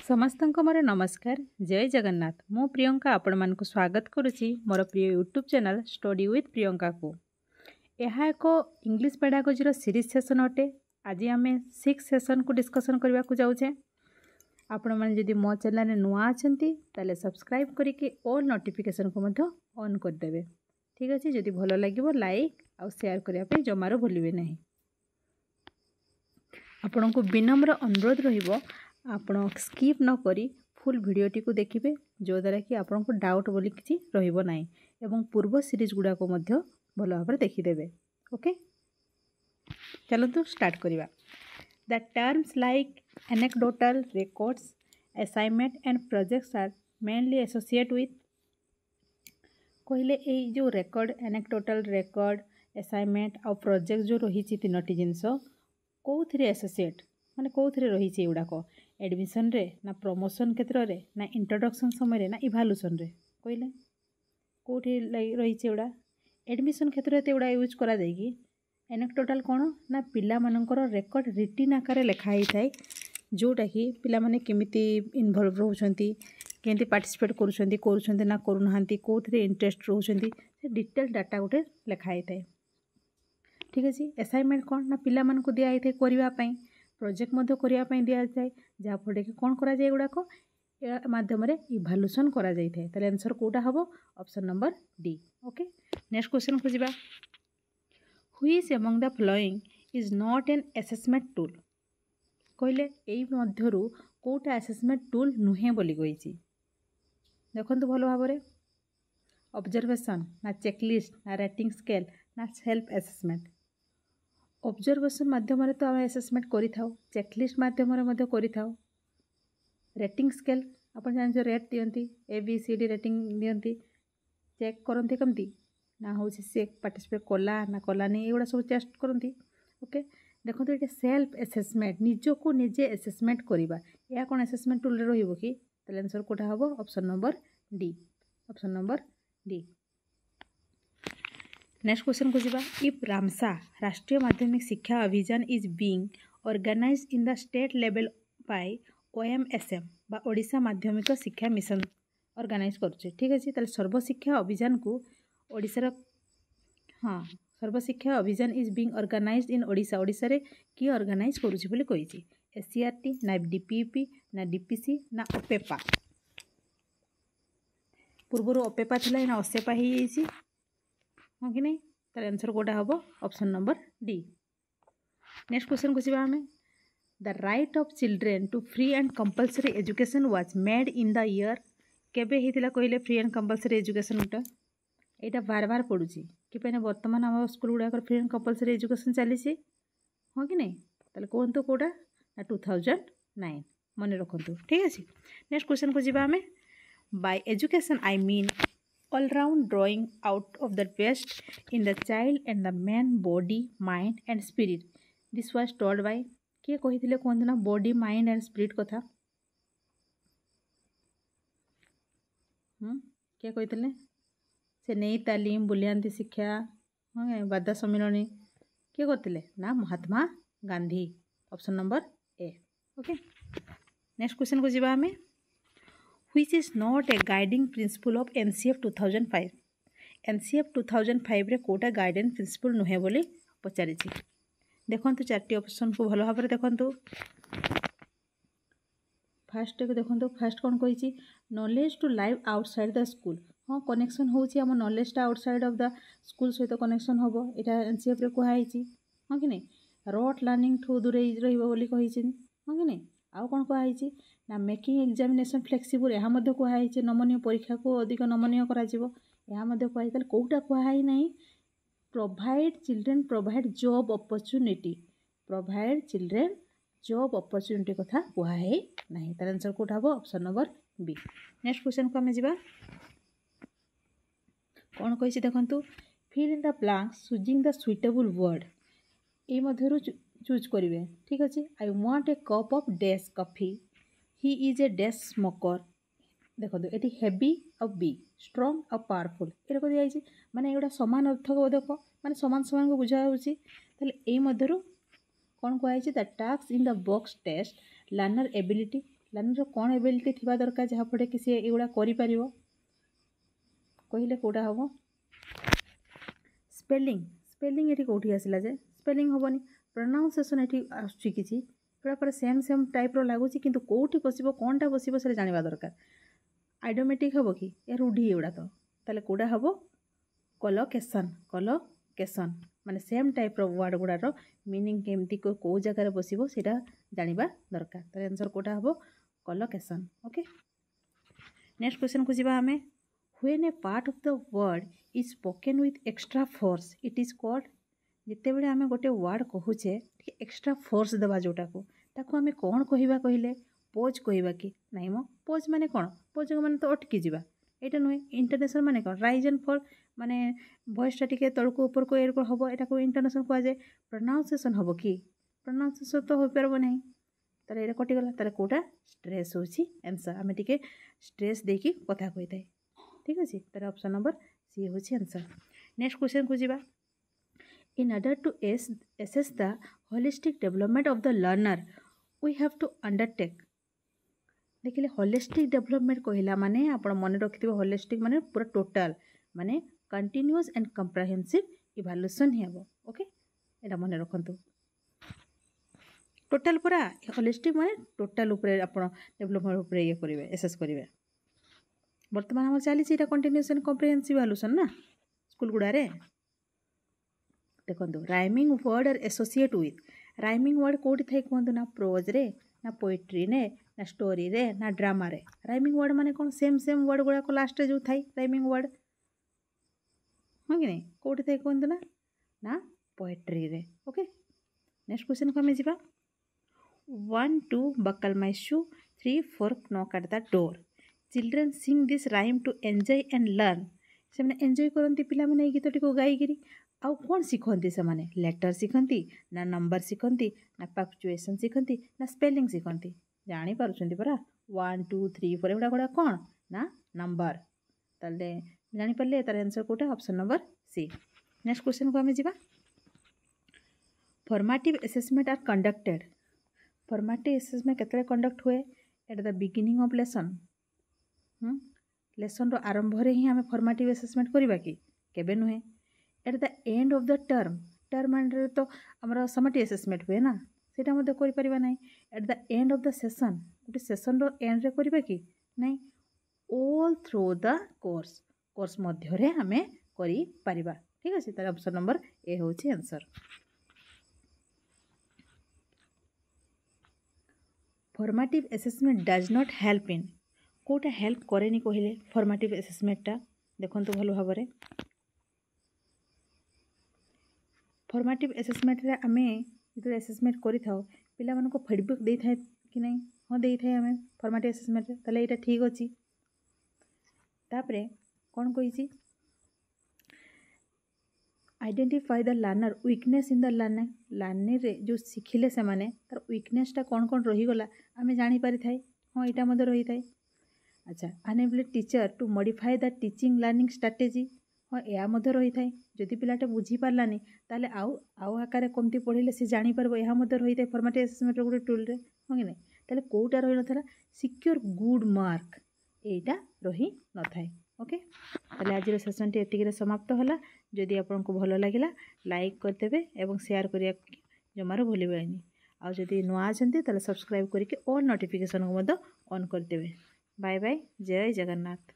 समस्तंको मोर नमस्कार। जय जगन्नाथ। मु प्रियंका आपण मानक स्वागत करुच्ची मोर प्रिय YouTube channel study with Priyanka को। यह एक इंग्लिश पेडागोजी सीरीज सेसन अटे। आज आम 6 सेसन को डिस्कसन करने को जाऊे। आपण मैंने जदि मो चैनल नुआ अच्छा सब्सक्राइब करके ऑल नोटिफिकेशन को ऑन करदे। ठीक अच्छे, जदि भल लगे लाइक आउ शेयर करने जमार भूलिए ना। आपण को विनम्र अनुरोध रहिबो आपण स्किप न करी फुल वीडियोटी को देखिए, जो द्वारा कि आपन को डाउट बोली किसी रहिबो नाही एवं पूर्व सीरीज गुडा को मध्य भल भाव देखिदेवे। ओके, चलतु स्टार्ट करिवा। The terms like anecdotal records, assignment and projects are mainly associate with कहले ए जो रेकर्ड एनेक्डोटल रिकॉर्ड असाइनमेंट और प्रोजेक्ट जो रही तीनोटी जिनस कौथिरे एसोसिएट माने कौथिरे रही गुड़ाक एडमिशन रे ना प्रमोशन क्षेत्र में ना इंट्रोडक्शन समय ना इभालुएसन रे कहले कौटी रही एगुड़ा एडमिशन क्षेत्र में एगुड़ा यूज करा कि एनेक्डोटल कौन ना पिला मानकर रेकर्ड रिटिन आकार लिखाई थाए, जोटा कि पिला माने केमिति इनवॉल्व रहउछंती, केमिति पार्टिसिपेट करूछंती ना करूनाहांती, कौथिरे इंटरेस्ट रहउछंती, से डिटेल डाटा गोटे लिखाई थाए। ठीक अच्छे। असाइनमेंट कौन ना पिला मानकु दिया ही थाए करिवा पई, प्रोजेक्ट मध्य करिवा पई दिया जाए, जहाँफल कि कौन करा जाए गुड़ाक माध्यम इभालुएसन करा जाए थाए। ताले आंसर कोटा हबो option number D. Okay, next question को जिबा। Which among the following is not an assessment tool कहले एई मध्यरु कोटा असेसमेंट टूल नुहे बोली कहिछि। देखंतु भलो भाबरे ऑब्जर्वेशन ना चेकलिस्ट ना रेटिंग स्केल ना सेल्फ असेसमेंट। ऑब्जर्वेशन माध्यम तो आम असेसमेंट करि थाउ, चेकलिस्ट माध्यम करि थाउ, रेटिंग स्केल अपन जान रेट दियंती ABCD रेटिंग दियंती, चेक करंती कमती ना हूँ से पार्टिसिपेट कला ना कलानी एगुड़ा सब टेस्ट करती। ओके, देखो ये सेल्फ असेसमेंट निज को निजे असेसमेंट करवा, या कौन असेसमेंट टूल रहिबो कि ताले आंसर कोटा हबो option number D. Option number D. Next question को जिबा। If RMSA Rashtriya Madhyamik Shiksha Abhiyan is being organised in the state level by OMSM बा ओडिशा माध्यमिक शिक्षा मिशन ऑर्गेनाइज करुचे। ठीक अच्छे, ताले सर्वशिक्षा अभियान को ओडिशार हाँ Sarva Shiksha Abhiyan is being organised इन ओडिशा, ओडिशा रे की ऑर्गेनाइज करुची बोली कहिछि। SCRT ना DPP ना DPC ना OPEPA। पूर्वर OPEPA थिला ना OSEPA ही जाइछि, हाँ कि नहीं? तार आंसर कोटा हबो option number D. Next question को जिबा हमें। The right of children to free and compulsory education was made in the year केबे हितिला कहले फ्री एंड कंपलसरी एजुकेशन उटा यहाँ बार बार पड़ुची कि बर्तमान आम स्कूल गुड़ाक फ्री एंड कंपलसरी एजुकेशन चली, हाँ कि नहीं? ताले कहतु कौटा ना 2009 मन रखु। ठीक अच्छे। नेक्स्ट क्वेश्चन को जिबा हमें। Bye education I mean all round drawing out of the best in the child and the man body mind and spirit this was told by किए कही कहते ना बॉडी माइंड एंड स्पिरिट कथा किए कही से नहीं तालीम बुलियांती शिक्षा हाँ बादा सम्मिलनी किए करते ना Mahatma Gandhi. Option number A. Okay, next question को जिबा हमें। Which is not a guiding principle of NCF 2005 NCF 2005 रे कोटा गाइडिंग प्रिंसिपल नुहे बोली पचारि। देखंतु चारटी ऑप्शन को भलो भाबरे देखंतु। फास्ट को देखंतु, फास्ट कौन कही knowledge to live outside the school. हाँ कनेक्शन होची आम नॉलेजटा आउटसाइड ऑफ द स्कूल सहित कनेक्शन हम यहाँ NCF रे कहुई, हाँ कि नहीं? रट लर्निंग ठू दूरे रही कही, हाँ कि नहीं? आउ कौन कहुई ना मेकिंग एग्जामिनेशन फ्लेक्सिबल, यहाँ कहुई नमनीय परीक्षा को अधिक नमनीय करा कहुई। कौटा कहुई ना provide children provide job opportunity, provide children job opportunity कथा कहुई ना। तार आंसर कौटा हम option number B. Next question को आम जा कौन कही देखु। Fill in the blanks choosing the suitable word ये मध्य चूज करेंगे। ठीक अच्छे। I want a cup of dash coffee, he is a dash smoker. देखो ये हेवी और बी स्ट्रॉन्ग और पावरफुल ये को दिखाई माने एगुड़ा सामान अर्थ को देख माने सामान सामान को बुझा मध्य कौन कहुई the task in the box test learner ability learner कौन एबिलिटी थिबा दरकार जहाँफଳରେ कि सी एगुड़ा करिपारिबो कहले कोटा हम स्पेलिंग स्पेलिंग ये कौटी आसला जे स्पेलिंग हेनी प्रोनाउंसिएशन ये आसुची किसी पूरा सेम सेम टाइप लगुच कि कौटी बसो कौनटा बसो से जाना दरकार आइडोमेटिक हम कि या रूढ़ी एगुड़ा तो ताले कोटा हम कलोकेशन माने सेम टाइप वर्ड गुड़ार मीनिंग केमती कौ जगार बसो से जाना दरकार ताले आंसर कोटा हम कलोकेशन ओके नेक्स्ट क्वेश्चन को जीवा हमें when A part of the word is spoken with extra force it is called जिते बड़े आम गोटे वर्ड कहूचे एक्स्ट्रा फोर्स देवा जोटा को ताको आम कौन कहवा कहले पोज कहवा कि नहीं मो पोज माने कौन पोज माने तो अटकी जावा यहाँ नुहे इंटरनेशनल माने कौन राइज एंड फॉल माने वॉइसटा टिके तलक ऊपर को एयर हम यहाँ इंटरनेशनल कहुए प्रोनाउंसिएशन हम कि प्रोनाउंसिएशन तो हो पार ना ताले ये कटिगला ताले कोटा स्ट्रेस होची आंसर आम टिके स्ट्रेस देकी कथा कही थाए ठीक अच्छे तार ऑप्शन नंबर सी होची आंसर नेक्स्ट क्वेश्चन को जीवा in order to assess the holistic development of the learner we have to undertake देखिले holistic development कहला माने आपण मन रखिथिबो holistic माने पूरा टोटल माने continuous and comprehensive evaluation हेबो ओके एटा मन रखंतु टोटल पूरा holistic माने टोटल ऊपर आपण डेवलपमेंट ऊपर ये करिवे एसेस करिवे वर्तमान हम चली एटा continuous and comprehensive evaluation ना स्कूल गुडारे देखो rhyming word are associate with rhyming word कौटी थाई कहतु ना प्रोज रे ना पोएट्री रे ना स्टोरी रे ना ड्रामा रे राइमिंग वर्ड माने कौन सेम सेम वर्ड गुड़ाक लास्ट जो थाई राइमिंग वर्ड हाँ कि नहीं कौटी थाई कहतु ना ना पोएट्री रे ओके नेक्स्ट क्वेश्चन को हमें जीवा 1 2 buckle my shoe 3 4 knock at the door children sing this rhyme to enjoy and learn से मैंने एंजॉय करती पिला माने गीतटी को गाईगिरी आउ कौन शिखती से माने लेटर शिखती ना नंबर शिखती ना पंक्चुएशन शिखती ना स्पेलिंग शिखती जानीपार्टी परा 1 2 3 4 एगुड़ा गुड़ा कौन ना नंबर ताले जानीपारे तार आंसर कोटा option number C next question को हमें जीवा formative assessment are conducted formative assessment केतरे कंडक्ट हुए at the beginning of lesson lesson रो आरंभ रे ही हमें फॉर्मेटिव असेसमेंट करबा कि केबे नुहे at the end of the term तो आमर समटी असेसमेंट हुए ना सेटा मध्य करि परिबा नाही at the end of the session गोटे सेशन रो एंड रे करबा कि नाही ऑल थ्रू द कोर्स मध्य रे हमें करि परिबा ठीक अछि तार ऑप्शन नंबर ए होछि answer formative assessment does not help in कोटा हेल्प करेनी कहले फॉर्मेटिव असेसमेंटा देखंतु भलो भाबरे फॉर्मेटिव असेसमेंट रे आमे जो असेसमेंट करि थाओ पिला मन को फीडबैक दे थाए कि नहीं हाँ दे थाए आमे फॉर्मेटिव असेसमेंट रे तले एटा ठीक अछि तापरे कोन कहिछि identify the learner weakness in the learning रे जो शिखिले से माने तार वीकनेसटा कौन कौन रही गला आमे जानि पारि थाए हाँ एटा मधे रही थाए अच्छा enable teacher to modify the teaching learning strategy हाँ या मधे रही थाए जदि पिलाटा बुझी पारलानी ताले आउ आकार कमती पढ़ले से जानि परबो या मधे रही थाए फॉर्मेटिव असेसमेंट गोटे टूल रे हाँ कि नहीं ताले कोटा रही नथला सिक्योर गुड मार्क एटा रही न थाए ओके ताले आज सेशन टी एतिके समाप्त होला जदि आपको भल लगिला लाइक करदेवे एवं शेयर करिया जमार भूलिबेनी आ जदि नुआ आछंती ताले सब्सक्राइब करके ऑल नोटिफिकेशन को मदो ऑन करदेवे बाय बाय जय जगन्नाथ।